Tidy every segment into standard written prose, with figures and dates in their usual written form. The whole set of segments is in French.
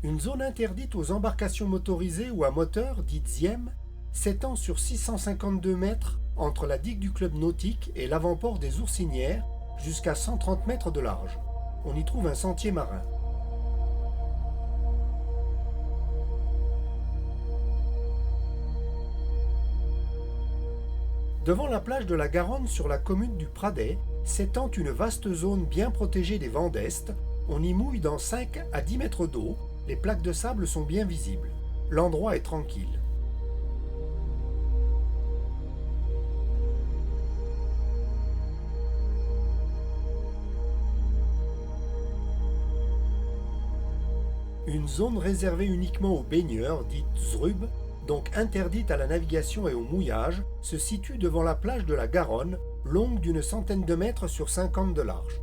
Une zone interdite aux embarcations motorisées ou à moteur, dite ZIEM, s'étend sur 652 mètres entre la digue du club nautique et l'avant-port des Oursinières jusqu'à 130 mètres de large. On y trouve un sentier marin. Devant la plage de la Garonne sur la commune du Pradet s'étend une vaste zone bien protégée des vents d'est. On y mouille dans 5 à 10 mètres d'eau, les plaques de sable sont bien visibles. L'endroit est tranquille. Une zone réservée uniquement aux baigneurs, dite ZRUB, donc interdite à la navigation et au mouillage, se situe devant la plage de la Garonne, longue d'une centaine de mètres sur 50 de large.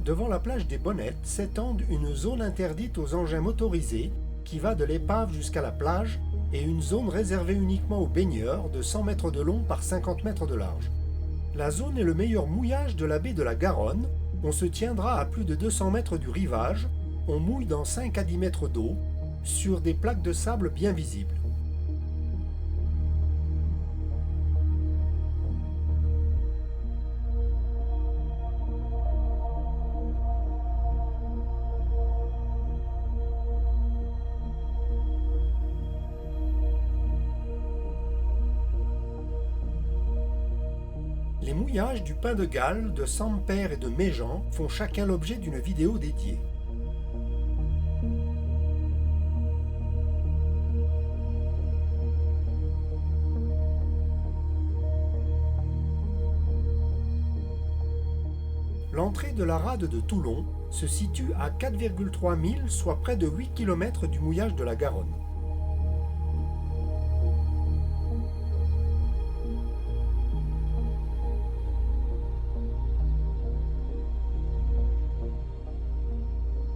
Devant la plage des Bonnettes s'étend une zone interdite aux engins motorisés qui va de l'épave jusqu'à la plage et une zone réservée uniquement aux baigneurs de 100 mètres de long par 50 mètres de large. La zone est le meilleur mouillage de la baie de la Garonne. On se tiendra à plus de 200 mètres du rivage. On mouille dans 5 à 10 mètres d'eau sur des plaques de sable bien visibles. Les mouillages du Pain de Galles, de Sampère et de Méjean font chacun l'objet d'une vidéo dédiée. L'entrée de la rade de Toulon se situe à 4,3 milles, soit près de 8 km du mouillage de la Garonne.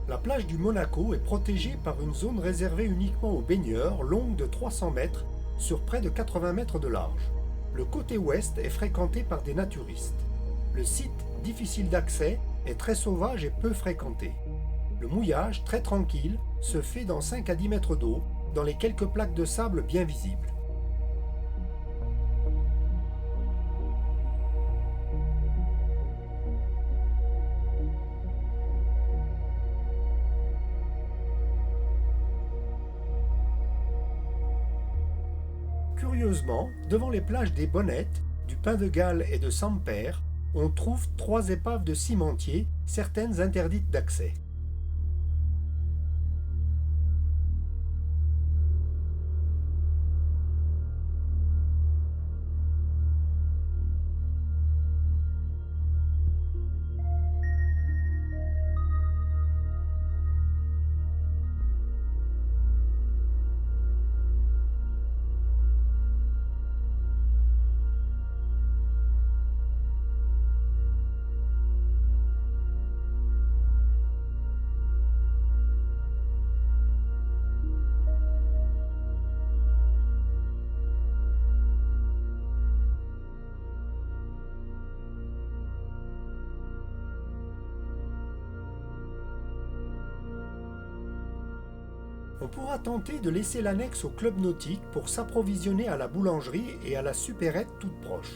La plage du Monaco est protégée par une zone réservée uniquement aux baigneurs, longue de 300 mètres sur près de 80 mètres de large. Le côté ouest est fréquenté par des naturistes. Le site, difficile d'accès, est très sauvage et peu fréquenté. Le mouillage, très tranquille, se fait dans 5 à 10 mètres d'eau, dans les quelques plaques de sable bien visibles. Curieusement, devant les plages des Bonnettes, du Pain de Galles et de Sampère, on trouve 3 épaves de cimentiers, certaines interdites d'accès. On pourra tenter de laisser l'annexe au club nautique pour s'approvisionner à la boulangerie et à la supérette toute proche.